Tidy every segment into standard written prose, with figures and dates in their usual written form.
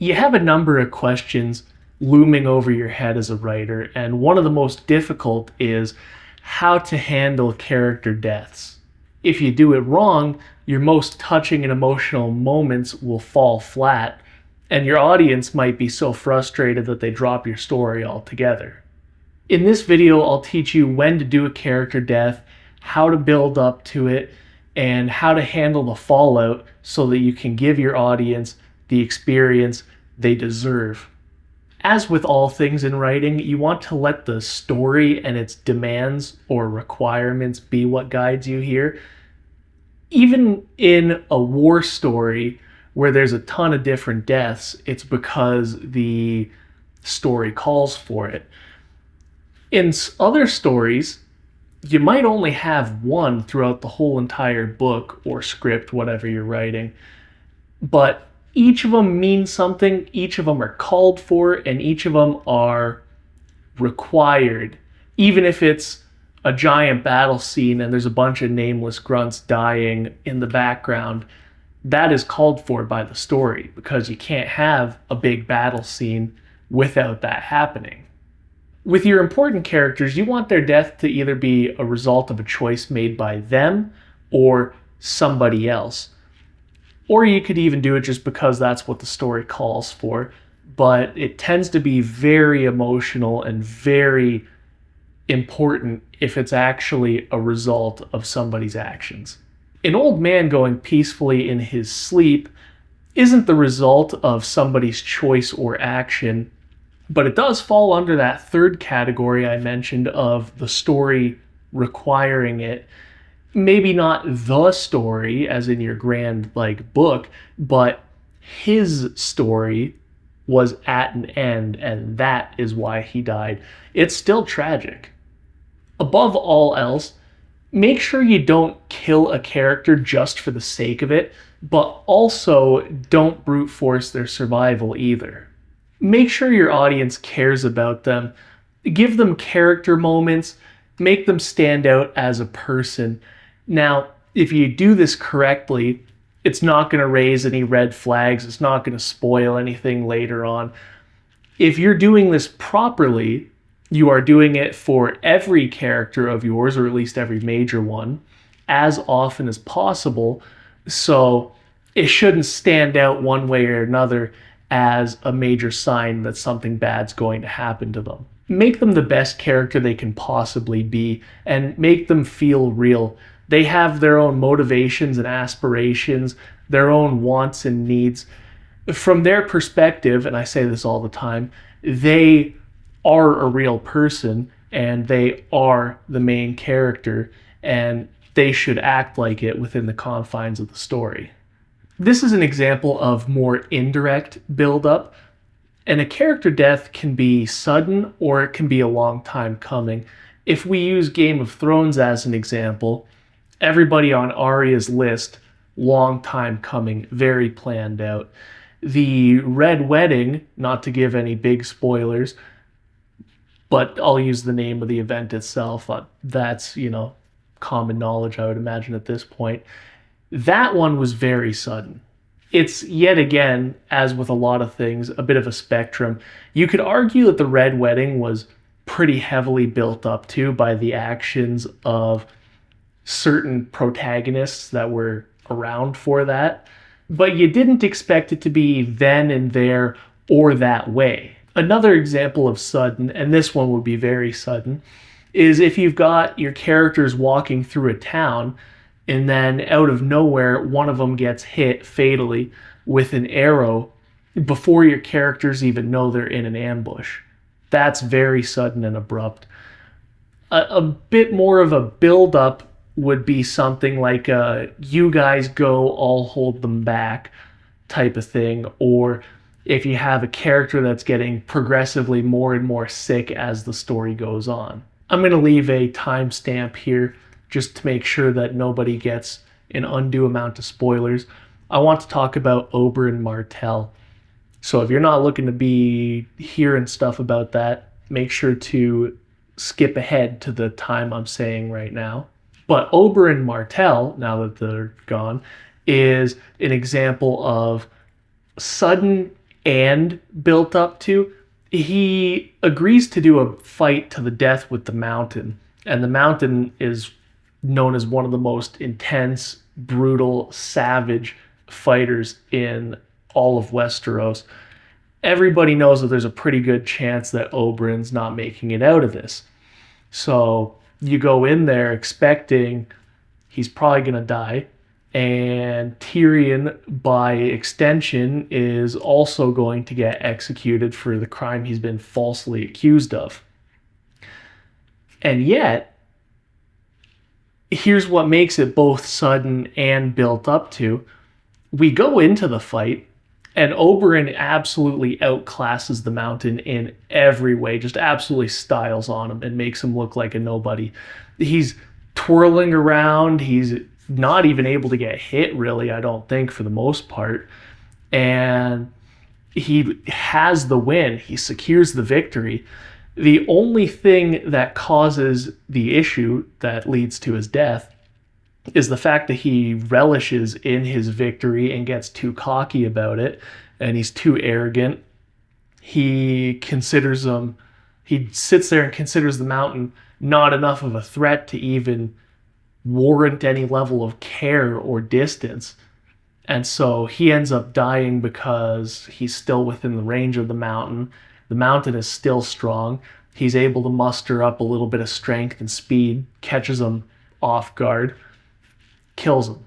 You have a number of questions looming over your head as a writer, and one of the most difficult is how to handle character deaths. If you do it wrong, your most touching and emotional moments will fall flat, and your audience might be so frustrated that they drop your story altogether. In this video, I'll teach you when to do a character death, how to build up to it, and how to handle the fallout so that you can give your audience the experience they deserve. As with all things in writing, you want to let the story and its demands or requirements be what guides you here. Even in a war story where there's a ton of different deaths, it's because the story calls for it. In other stories, you might only have one throughout the whole entire book or script, whatever you're writing, but each of them means something, each of them are called for, and each of them are required. Even if it's a giant battle scene and there's a bunch of nameless grunts dying in the background, that is called for by the story, because you can't have a big battle scene without that happening. With your important characters, you want their death to either be a result of a choice made by them or somebody else. Or you could even do it just because that's what the story calls for, but it tends to be very emotional and very important if it's actually a result of somebody's actions. An old man going peacefully in his sleep isn't the result of somebody's choice or action, but it does fall under that third category I mentioned of the story requiring it. Maybe not the story, as in your grand book, but his story was at an end, and that is why he died. It's still tragic. Above all else, make sure you don't kill a character just for the sake of it, but also don't brute force their survival either. Make sure your audience cares about them. Give them character moments. Make them stand out as a person. Now, if you do this correctly, it's not going to raise any red flags. It's not going to spoil anything later on. If you're doing this properly, you are doing it for every character of yours, or at least every major one, as often as possible. So it shouldn't stand out one way or another as a major sign that something bad's going to happen to them. Make them the best character they can possibly be, and make them feel real. They have their own motivations and aspirations, their own wants and needs. From their perspective, and I say this all the time, they are a real person and they are the main character, and they should act like it within the confines of the story. This is an example of more indirect build-up, and a character death can be sudden or it can be a long time coming. If we use Game of Thrones as an example, everybody on Arya's list, long time coming, very planned out. The Red Wedding, not to give any big spoilers, but I'll use the name of the event itself. That's, common knowledge, I would imagine, at this point. That one was very sudden. It's, yet again, as with a lot of things, a bit of a spectrum. You could argue that the Red Wedding was pretty heavily built up to by the actions of certain protagonists that were around for that, but you didn't expect it to be then and there or that way. Another example of sudden, and this one would be very sudden, is if you've got your characters walking through a town and then out of nowhere one of them gets hit fatally with an arrow before your characters even know they're in an ambush. That's very sudden and abrupt. A bit more of a build-up would be something like you guys go, I'll hold them back type of thing, or if you have a character that's getting progressively more and more sick as the story goes on. I'm going to leave a timestamp here just to make sure that nobody gets an undue amount of spoilers. I want to talk about Oberyn Martell. So if you're not looking to be hearing stuff about that, make sure to skip ahead to the time I'm saying right now. But Oberyn Martell, now that they're gone, is an example of sudden and built up to. He agrees to do a fight to the death with the Mountain, and the Mountain is known as one of the most intense, brutal, savage fighters in all of Westeros. Everybody knows that there's a pretty good chance that Oberyn's not making it out of this. So you go in there expecting he's probably going to die. And Tyrion, by extension, is also going to get executed for the crime he's been falsely accused of. And yet, here's what makes it both sudden and built up to. We go into the fight, and Oberyn absolutely outclasses the Mountain in every way, just absolutely styles on him and makes him look like a nobody. He's twirling around, he's not even able to get hit, really, I don't think, for the most part. And he has the win, he secures the victory. The only thing that causes the issue that leads to his death is the fact that he relishes in his victory and gets too cocky about it, and he's too arrogant. He considers he sits there and considers the Mountain not enough of a threat to even warrant any level of care or distance. And so he ends up dying because he's still within the range of the Mountain. The Mountain is still strong. He's able to muster up a little bit of strength and speed, catches him off guard, kills him.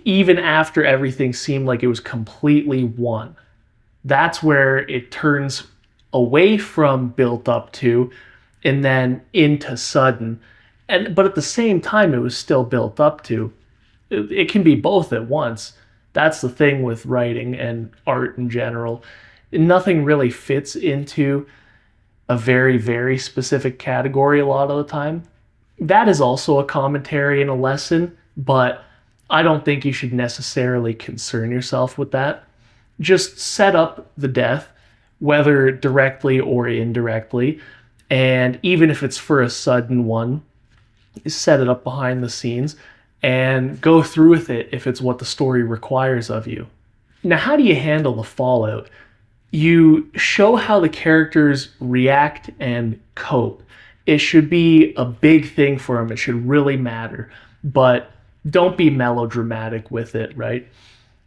Even after everything seemed like it was completely won. That's where it turns away from built up to and then into sudden. But at the same time, it was still built up to. It can be both at once. That's the thing with writing and art in general. Nothing really fits into a very, very specific category a lot of the time. That is also a commentary and a lesson, but I don't think you should necessarily concern yourself with that. Just set up the death, whether directly or indirectly, and even if it's for a sudden one, set it up behind the scenes and go through with it if it's what the story requires of you. Now, how do you handle the fallout? You show how the characters react and cope. It should be a big thing for them. It should really matter. But don't be melodramatic with it, right?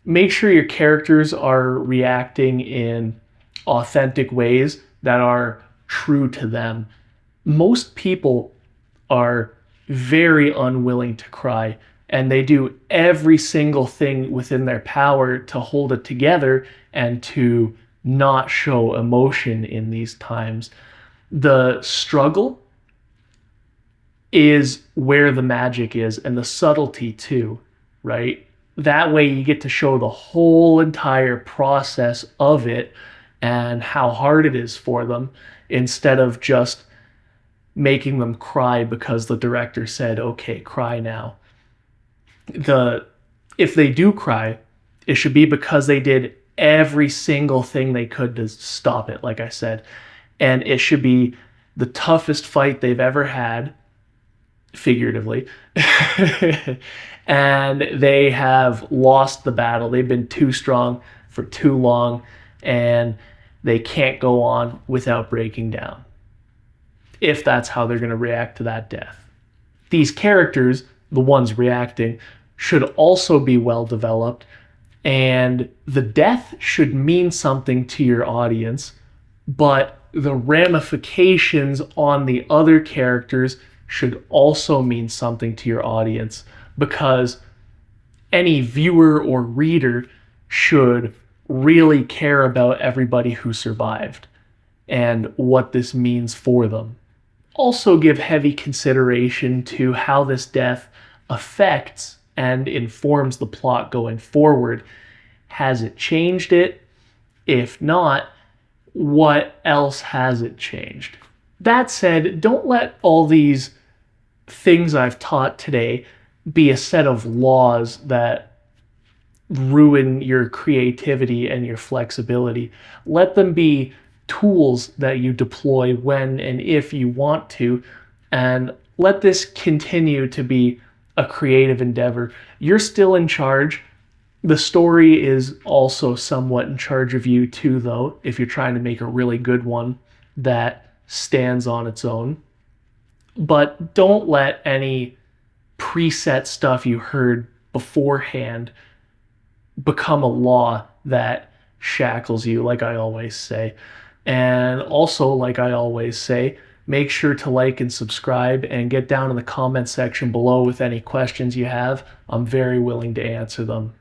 Make sure your characters are reacting in authentic ways that are true to them. Most people are very unwilling to cry, and they do every single thing within their power to hold it together and to not show emotion in these times. The struggle is where the magic is, and the subtlety too, right? That way you get to show the whole entire process of it and how hard it is for them, instead of just making them cry because the director said, okay, cry now. If they do cry, it should be because they did every single thing they could to stop it, like I said. And it should be the toughest fight they've ever had, figuratively. And they have lost the battle. They've been too strong for too long, and they can't go on without breaking down, if that's how they're going to react to that death. These characters, the ones reacting, should also be well developed, and the death should mean something to your audience, but the ramifications on the other characters should also mean something to your audience, because any viewer or reader should really care about everybody who survived and what this means for them. Also give heavy consideration to how this death affects and informs the plot going forward. Has it changed it? If not, what else has it changed? That said, don't let all these things I've taught today be a set of laws that ruin your creativity and your flexibility. Let them be tools that you deploy when and if you want to, and let this continue to be a creative endeavor. You're still in charge. The story is also somewhat in charge of you too, though, if you're trying to make a really good one that stands on its own. But don't let any preset stuff you heard beforehand become a law that shackles you, like I always say. And also, like I always say, make sure to like and subscribe and get down in the comment section below with any questions you have. I'm very willing to answer them.